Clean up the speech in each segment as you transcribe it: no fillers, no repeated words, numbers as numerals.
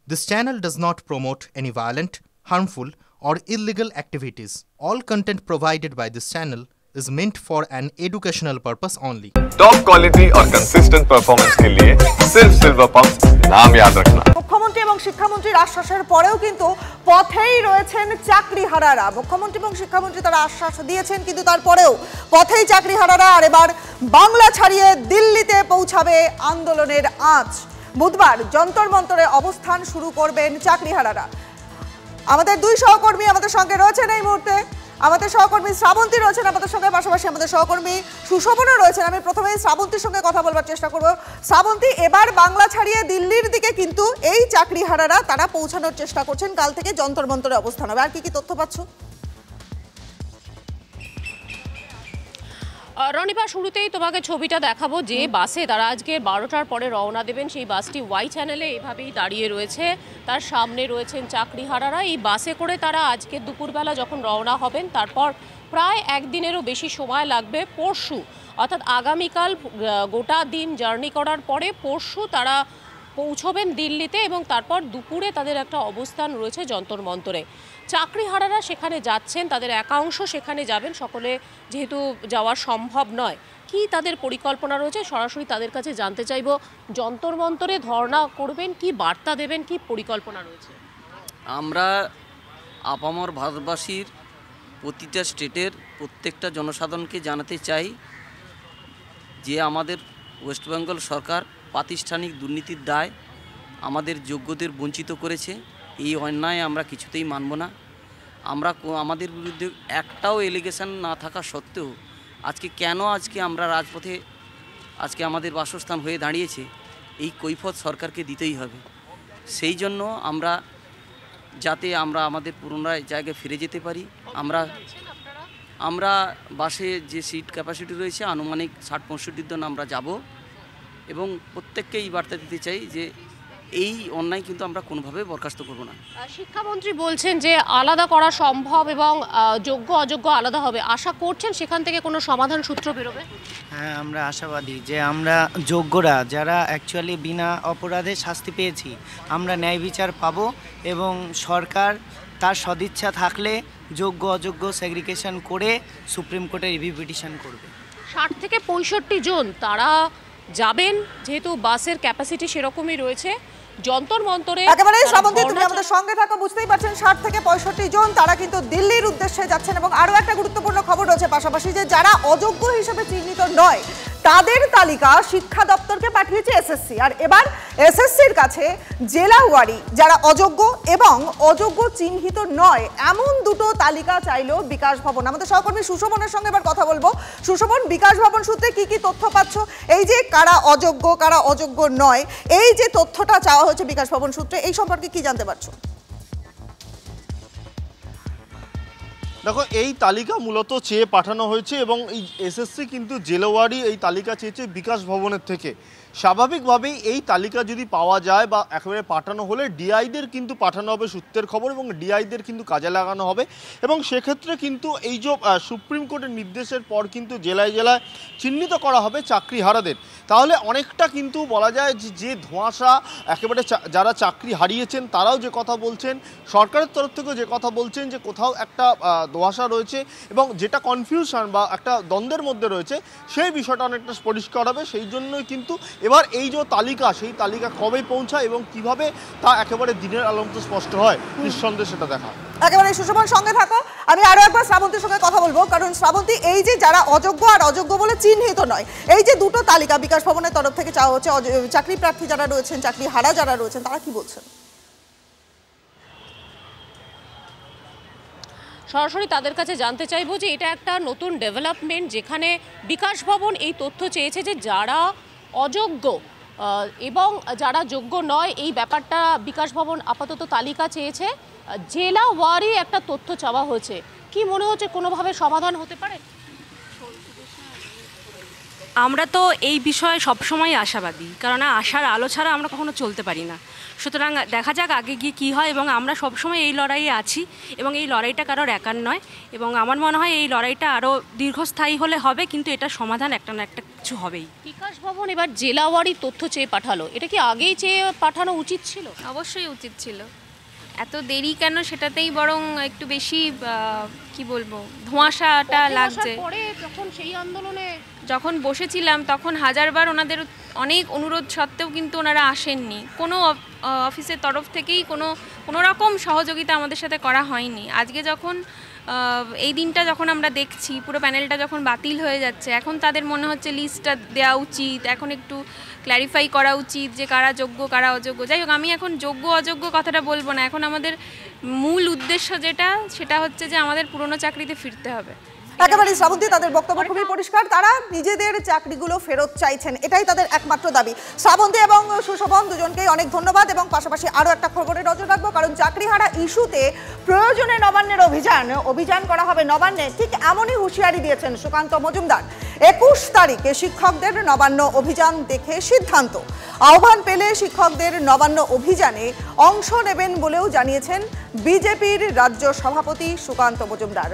This channel does not promote any violent, harmful, or illegal activities. All content provided by this channel is meant for an educational purpose only. Top quality और consistent performance के लिए सिर्फ silver pumps नाम याद रखना। মুখ্যমন্ত্রী এবং শিক্ষামন্ত্রীর আশ্বাসের পরেও কিন্তু পথেই রয়েছেন চাকরিহারারা। মুখ্যমন্ত্রী এবং শিক্ষামন্ত্রী তারা আশ্বাস দিয়েছেন, কিন্তু তারপরেও পথেই চাকরিহারারা। আর এবার বাংলা ছাড়িয়ে দিল্লিতে পৌঁছাবে আন্দোলনের আঁচ। বুধবার যন্তর মন্তরে অবস্থান শুরু করবেন চাকরিহারারা। আমাদের দুই সহকর্মী আমাদের সঙ্গে রয়েছেন এই মুহূর্তে। আমাদের সহকর্মী শ্রাবন্তী রয়েছেন আমাদের সঙ্গে, পাশাপাশি আমাদের সহকর্মী সুশোভনও রয়েছেন। আমি প্রথমে শ্রাবন্তীর সঙ্গে কথা বলবার চেষ্টা করব। শ্রাবন্তী, এবার বাংলা ছাড়িয়ে দিল্লির দিকে কিন্তু এই চাকরিহারারা তারা পৌঁছানোর চেষ্টা করছেন। কাল থেকে যন্তর মন্তরে অবস্থান হবে। আর কি কি তথ্য পাচ্ছ? রনিবা, শুরুতেই তোমাকে ছবিটা দেখাবো যে বাসে তারা আজকে 12টার পরে রওনা দেবেন। সেই বাসটি ওয়াই চ্যানেলে এভাবেই দাঁড়িয়ে রয়েছে, তার সামনে রয়েছেন চাকরিহারারা। এই বাসে করে তারা আজকে দুপুরবেলা যখন রওনা হবেন, তারপর প্রায় একদিনেরও বেশি সময় লাগবে পরশু, অর্থাৎ আগামীকাল গোটা দিন জার্নি করার পরে পরশু তারা পৌঁছবেন দিল্লিতে এবং তারপর দুপুরে তাদের একটা অবস্থান রয়েছে যন্তর মন্তরে। চাকরিহারারা সেখানে যাচ্ছেন, তাদের একাংশ সেখানে যাবেন, সকলে যেহেতু যাওয়া সম্ভব নয়। কি তাদের পরিকল্পনা রয়েছে সরাসরি তাদের কাছে জানতে চাইব। যন্তর মন্তরে ধর্ণা করবেন, কি বার্তা দেবেন, কি পরিকল্পনা রয়েছে? আমরা আপামর ভারতবাসীর প্রতিটা স্টেটের প্রত্যেকটা জনসাধারণকে জানাতে চাই যে আমাদের ওয়েস্ট বেঙ্গল সরকার প্রাতিষ্ঠানিক দুর্নীতির দায় আমাদের যোগ্যদের বঞ্চিত করেছে। এই অন্যায় আমরা কিছুতেই মানব না। আমরা আমাদের বিরুদ্ধে একটাও এলিগেশন না থাকা সত্ত্বেও আজকে আমরা রাজপথে আজকে আমাদের বাসস্থান হয়ে দাঁড়িয়েছে, এই কৈফিয়ত সরকারকে দিতেই হবে। সেই জন্য যাতে আমরা আমাদের পুনরায় জায়গায় ফিরে যেতে পারি, আমরা বাসে যে সিট ক্যাপাসিটি রয়েছে আনুমানিক 60-65 জন আমরা যাব এবং প্রত্যেককে এই বার্তা দিতে চাই যে এই অন্যায় কিন্তু আমরা কোনোভাবে বরখাস্ত করব না। শিক্ষামন্ত্রী বলছেন যে আলাদা করা সম্ভব এবং যোগ্য অযোগ্য আলাদা হবে। আশা করছেন সেখান থেকে কোনো সমাধান সূত্র বেরোবে? হ্যাঁ, আমরা আশাবাদী যে আমরা যোগ্যরা যারা অ্যাকচুয়ালি বিনা অপরাধে শাস্তি পেয়েছি আমরা ন্যায় বিচার পাব এবং সরকার তার সদিচ্ছা থাকলে যোগ্য অযোগ্য সেগ্রিগেশন করে সুপ্রিম কোর্টে রিভিউ পিটিশন করবে। 60 থেকে 65 জন তারা যাবেন, যেহেতু বাসের ক্যাপাসিটি সেরকমই রয়েছে। যন্তর মন্তরে একেবারে শ্রাবন্তী, তুমি আমাদের সঙ্গে থাকো। বুঝতেই পারছেন 60 থেকে 65 জন তারা কিন্তু দিল্লির উদ্দেশ্যে যাচ্ছেন। এবং আরও একটা গুরুত্বপূর্ণ খবর রয়েছে পাশাপাশি, যে যারা অযোগ্য হিসেবে চিহ্নিত নয় তাদের তালিকা শিক্ষা দপ্তরকে পাঠিয়েছে এসএসসি। আর এবার এসএসসির কাছে জেলাওয়ারি যারা অযোগ্য এবং অযোগ্য চিহ্নিত নয় এমন দুটো তালিকা চাইলো বিকাশ ভবন। আমাদের সহকর্মী সুশোভনের সঙ্গে এবার কথা বলবো। সুশোভন, বিকাশ ভবন সূত্রে কি কি তথ্য পাচ্ছ? এই যে কারা অযোগ্য নয়, এই যে তথ্যটা চাওয়া হয়েছে বিকাশ ভবন সূত্রে, এই সম্পর্কে কি জানতে পারছো? দেখো, এই তালিকা মূলত চেয়ে পাঠানো হয়েছে এবং এই এসএসসি কিন্তু জেলাওয়ারি এই তালিকা চেয়েছে বিকাশ ভবনের থেকে। স্বাভাবিকভাবেই এই তালিকা যদি পাওয়া যায় বা একেবারে পাঠানো হলে ডিআইদের কিন্তু পাঠানো হবে সূত্রের খবর এবং ডিআইদের কিন্তু কাজে লাগানো হবে। এবং সেক্ষেত্রে কিন্তু এই যে সুপ্রিম কোর্টের নির্দেশের পর কিন্তু জেলায় জেলায় চিহ্নিত করা হবে চাকরিহারাদের। তাহলে অনেকটা কিন্তু বলা যায় যে ধোঁয়াশা একেবারে যারা চাকরি হারিয়েছেন তারাও যে কথা বলছেন, সরকারের তরফ থেকেও যে কথা বলছেন যে কোথাও একটা ধোঁয়াশা রয়েছে এবং যেটা কনফিউশন বা একটা দ্বন্দ্বের মধ্যে রয়েছে সেই বিষয়টা অনেকটা পরিষ্কার হবে। সেই জন্যই কিন্তু এবার এই যে তালিকা, সেই তালিকা কবে পৌঁছায় এবং কিভাবে তা একেবারে দিনের আলোতে স্পষ্ট হয় নিঃসন্দেহে সেটা দেখা। একেবারে সুশোভন সঙ্গে থাকো। আমি আরো একবার শ্রাবন্তীর সঙ্গে কথা বলবো, কারণ শ্রাবন্তী, এই যে যারা অযোগ্য আর অযোগ্য বলে চিহ্নিত নয়, এই যে দুটো তালিকা বিকাশ ভবনের তরফ থেকে চাওয়া হচ্ছে, চাকরি প্রার্থী যারা রয়েছেন, চাকরি হারা যারা রয়েছেন, তারা কি বলছেন? সরাসরি তাদের কাছে জানতে চাইবো যে এটা একটা নতুন ডেভেলপমেন্ট, যেখানে বিকাশ ভবন এই তথ্য চেয়েছে যে যারা অযোগ্য এবং যারা যোগ্য নয় এই ব্যাপারটা বিকাশ ভবন আপাতত তালিকা চেয়েছে। জেলা ওয়ারি একটা তথ্য চাওয়া হয়েছে। কি মনে হচ্ছে কোনোভাবে সমাধান হতে পারে? আমরা তো এই বিষয়ে সবসময় আশাবাদী, কারণ আশার আলো ছাড়া আমরা কখনো চলতে পারি না। সুতরাং দেখা যাক আগে গিয়ে কী হয়, এবং আমরা সবসময় এই লড়াইয়ে আছি এবং এই লড়াইটা কারোর একার নয়। এবং আমার মনে হয় এই লড়াইটা আরও দীর্ঘস্থায়ী হলে হবে, কিন্তু এটা সমাধান একটা না একটা কিচ্ছু হবেই। বিকাশ ভবন এবার জেলাওয়ারি তথ্য চেয়ে পাঠালো, এটা কি আগেই চেয়ে পাঠানো উচিত ছিল? অবশ্যই উচিত ছিল, এত দেরি কেন সেটাতেই বরং একটু বেশি কি বলবো ধোঁয়াশাটা লাগছে। পরে যখন সেই আন্দোলনে যখন বসেছিলাম তখন হাজারবার ওনাদের অনেক অনুরোধ সত্ত্বেও কিন্তু ওনারা আসেননি, কোনো অফিসের তরফ থেকেই কোনো রকম সহযোগিতা আমাদের সাথে করা হয়নি। আজকে যখন এই দিনটা যখন আমরা দেখছি পুরো প্যানেলটা যখন বাতিল হয়ে যাচ্ছে, এখন তাদের মনে হচ্ছে লিস্টটা দেওয়া উচিত, এখন একটু ক্ল্যারিফাই করা উচিত যে কারা যোগ্য কারা অযোগ্য। যাই হোক, আমি এখন যোগ্য অযোগ্য কথাটা বলবো না, এখন আমাদের মূল উদ্দেশ্য সেটা হচ্ছে যে আমাদের পুরনো চাকরিতে ফিরতে হবে। একেবারে শ্রাবন্তী, তাদের বক্তব্য খুবই পরিষ্কার, তারা নিজেদের চাকরিগুলো ফেরত চাইছেন, এটাই তাদের একমাত্র দাবি। শ্রাবন্তী এবং সুশোভন দুজনকেই অনেক ধন্যবাদ এবং পাশাপাশি আরও একটা খবরে নজর রাখবো, কারণ চাকরিহারা ইস্যুতে প্রয়োজনে নবান্নের অভিযান করা হবে নবান্নে, ঠিক এমনই হুঁশিয়ারি দিয়েছেন সুকান্ত মজুমদার। 21 তারিখে শিক্ষকদের নবান্ন অভিযান দেখে সিদ্ধান্ত, আহ্বান পেলে শিক্ষকদের নবান্ন অভিযানে অংশ নেবেন বলেও জানিয়েছেন বিজেপির রাজ্য সভাপতি সুকান্ত মজুমদার।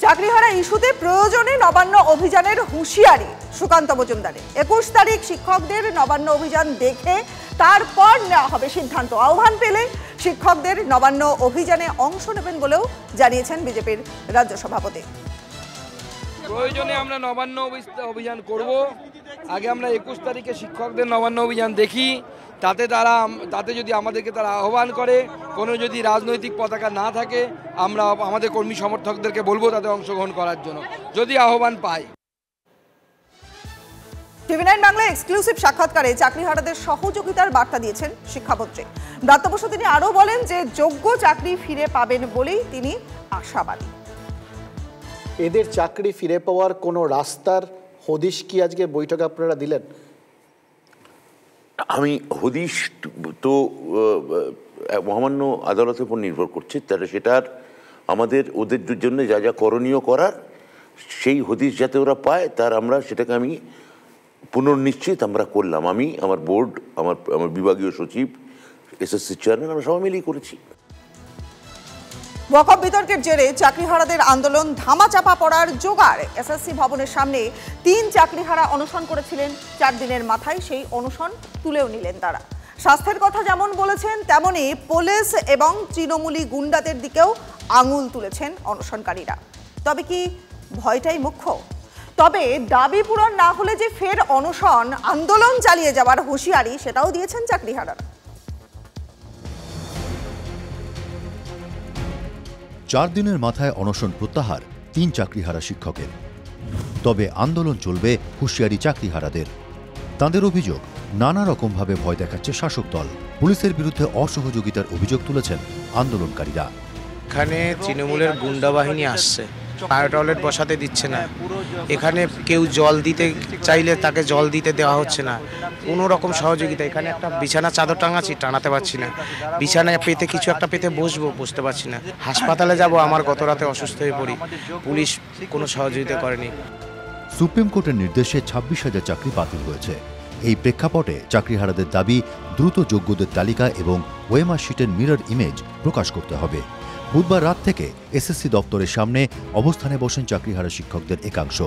চাকরিহারা ইস্যুতে প্রয়োজনে নবান্ন অভিযানের হুঁশিয়ারি সুকান্ত মজুমদারের। 21 তারিখ শিক্ষকদের নবান্ন অভিযান দেখে তারপর নেওয়া হবে সিদ্ধান্ত, আহ্বান পেলে শিক্ষকদের নবান্ন অভিযানে অংশ নেবেন বলেও জানিয়েছেন বিজেপির রাজ্য সভাপতি। প্রয়োজনে আমরা নবান্ন অভিযান করব, আগে আমরা 21 তারিখে শিক্ষকদের নবান্ন অভিযান দেখি, তাতে যদি আমাদেরকে তারা আহ্বান করে, কোনো যদি রাজনৈতিক পতাকা না থাকে, আমরা আমাদের কর্মী সমর্থকদেরকে বলবো তাতে অংশগ্রহণ করার জন্য, যদি আহ্বান পাই। টিভি9 বাংলা এক্সক্লুসিভ সাক্ষাৎকারে চাকরিহারাদের সহযোগিতার বার্তা দিয়েছেন শিক্ষামন্ত্রী ব্রাত্য বসু। তিনি আরও বলেন যে যোগ্য চাকরি ফিরে পাবেন বলেই তিনি আশাবাদী। এদের চাকরি ফিরে পাওয়ার কোনো রাস্তার হদিশ কি আজকে বৈঠকে আপনারা দিলেন? আমি হদিশ তো মহামান্য আদালতের উপর নির্ভর করছে, তাহলে সেটার আমাদের ওদের জন্য যা যা করণীয় করার সেই হদিশ যাতে ওরা পায়, তার আমরা সেটাকে আমি পুনর্নিশ্চিত আমরা করলাম। আমি, আমার বোর্ড, আমার বিভাগীয় সচিব, এসএসসি চেয়ারম্যান, আমরা সবাই মিলেই করেছি। ওয়াকফ বিতর্কের জেরে চাকরিহারাদের আন্দোলন ধামাচাপা পড়ার জোগাড়। এসএসসি ভবনের সামনে 3 চাকরিহারা অনশন করেছিলেন 4 দিনের মাথায়, সেই অনশন তুলেও নিলেন তারা। স্বাস্থ্যের কথা যেমন বলেছেন, তেমনি পুলিশ এবং তৃণমূলী গুন্ডাদের দিকেও আঙুল তুলেছেন অনশনকারীরা। তবে কি ভয়টাই মুখ্য? তবে দাবি পূরণ না হলে যে ফের অনশন আন্দোলন চালিয়ে যাওয়ার হুঁশিয়ারি, সেটাও দিয়েছেন চাকরিহারারা। 4 দিনের মাথায় অনশন প্রত্যাহার 3 চাকরিহারা শিক্ষকের। তবে আন্দোলন চলবে হুঁশিয়ারি চাকরিহারাদের। তাঁদের অভিযোগ, নানা রকমভাবে ভয় দেখাচ্ছে শাসক দল। পুলিশের বিরুদ্ধে অসহযোগিতার অভিযোগ তুলেছেন আন্দোলনকারীরা। এখানে তৃণমূলের গুন্ডা বাহিনী আসছে, ফায়ার টয়লেট বসাতে দিচ্ছে না, এখানে কেউ জল দিতে চাইলে তাকে জল দিতে দেওয়া হচ্ছে না, কোনো রকম সহযোগিতা। এখানে একটা বিছানা চাদর টাঙাচ্ছি, টানাতে পারছি না, বিছানায় পেতে কিছু একটা পেতে বসতে পারছি না, হাসপাতালে যাব, আমার গত রাতে অসুস্থ হয়ে পড়ি, পুলিশ কোনো সহযোগিতা করেনি। সুপ্রিম কোর্টের নির্দেশে 26,000 চাকরি বাতিল হয়েছে। এই প্রেক্ষাপটে চাকরিহারাদের দাবি, দ্রুত যোগ্যদের তালিকা এবং ওএমআর শিটের মিরর ইমেজ প্রকাশ করতে হবে। বুধবার রাত থেকে এসএসসি দপ্তরের সামনে অবস্থানে বসেন চাকরিহারা শিক্ষকদের একাংশ।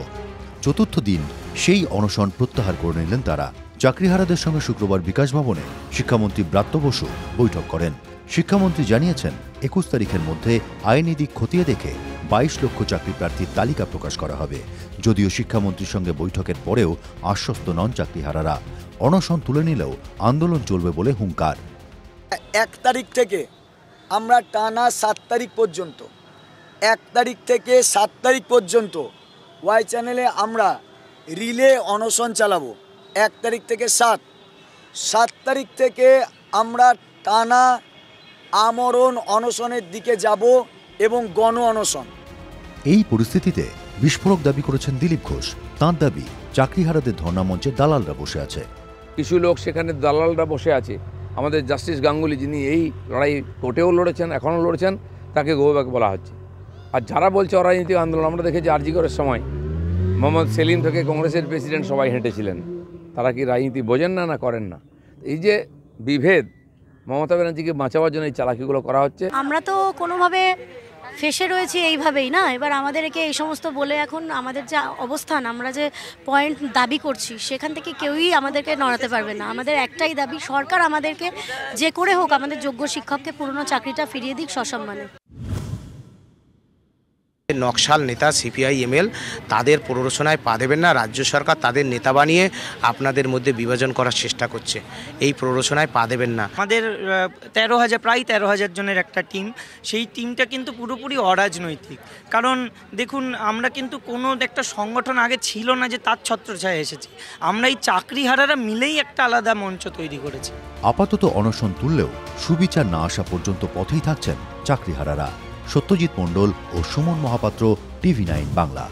চতুর্থ দিন সেই অনশন প্রত্যাহার করে নিলেন তারা। চাকরিহারাদের সঙ্গে শুক্রবার বিকাশ ভবনে শিক্ষামন্ত্রী ব্রাত্য বসু বৈঠক করেন। শিক্ষামন্ত্রী জানিয়েছেন, 21 তারিখের মধ্যে আইনি দিক খতিয়ে দেখে 22 লক্ষ চাকরি প্রার্থীর তালিকা প্রকাশ করা হবে। যদিও শিক্ষামন্ত্রীর সঙ্গে বৈঠকের পরেও আশ্বস্ত নন চাকরিহারারা। অনশন তুলে নিলেও আন্দোলন চলবে বলে হুঙ্কার। 1 তারিখ থেকে আমরা টানা 7 তারিখ পর্যন্ত, 1 তারিখ থেকে 7 তারিখ পর্যন্ত ওয়াই চ্যানেলে আমরা রিলে অনশন চালাবো। 1 তারিখ থেকে 7 তারিখ থেকে আমরা টানা আমরণ অনশনের দিকে যাব এবং গণ অনশন। এই পরিস্থিতিতে বিস্ফোরক দাবি করেছেন দিলীপ ঘোষ। তাঁর দাবি, চাকরিহারাদের ধর্ণা মঞ্চে দালালরা বসে আছে। কিছু লোক সেখানে দালালরা বসে আছে। আমাদের জাস্টিস গাঙ্গুলি, যিনি এই লড়াই কোর্টেও লড়েছেন, এখনও লড়েছেন, তাকে গোব্যাক বলা হচ্ছে। আর যারা বলছে অরাজনৈতিক আন্দোলন, আমরা দেখেছি আরজি করার সময় মোহাম্মদ সেলিম থেকে কংগ্রেসের প্রেসিডেন্ট সবাই হেঁটেছিলেন। তারা কি রাজনীতি বোঝেন না, না করেন না? এই যে বিভেদ, মমতা ব্যানার্জিকে বাঁচাবার জন্য এই চালাকিগুলো করা হচ্ছে। আমরা তো কোনোভাবে ফেসে রয়েছি এইভাবেই না, এবার আমাদেরকে এই সমস্ত বলে এখন আমাদের যা অবস্থান, আমরা যে পয়েন্ট দাবি করছি সেখান থেকে কেউই আমাদেরকে নড়াতে পারবে না। আমাদের একটাই দাবি, সরকার আমাদেরকে যে করে হোক আমাদের যোগ্য শিক্ষককে পুরনো চাকরিটা ফিরিয়ে দিক সসম্মানে। নকশাল নেতা CPI-ML তাদের প্ররোচনায় পা দেবেন না। রাজ্য সরকার তাদের নেতা বানিয়ে আপনাদের মধ্যে বিভাজন করার চেষ্টা করছে, এই প্ররোচনায় পা দেবেন না। আমাদের প্রায় 13,000 জনের একটা টিম, সেই টিমটা কিন্তু পুরোপুরি অরাজনৈতিক। কারণ দেখুন, আমরা কিন্তু কোনো একটা সংগঠন আগে ছিল না যে তার ছত্রছায়ায় এসেছি, আমরা এই চাকরিহারারা মিলেই একটা আলাদা মঞ্চ তৈরি করেছি। আপাতত অনশন তুললেও সুবিচার না আসা পর্যন্ত পথেই থাকছেন চাকরিহারারা। সত্যজিৎ মণ্ডল ও সুমন মহাপাত্র, TV9 বাংলা।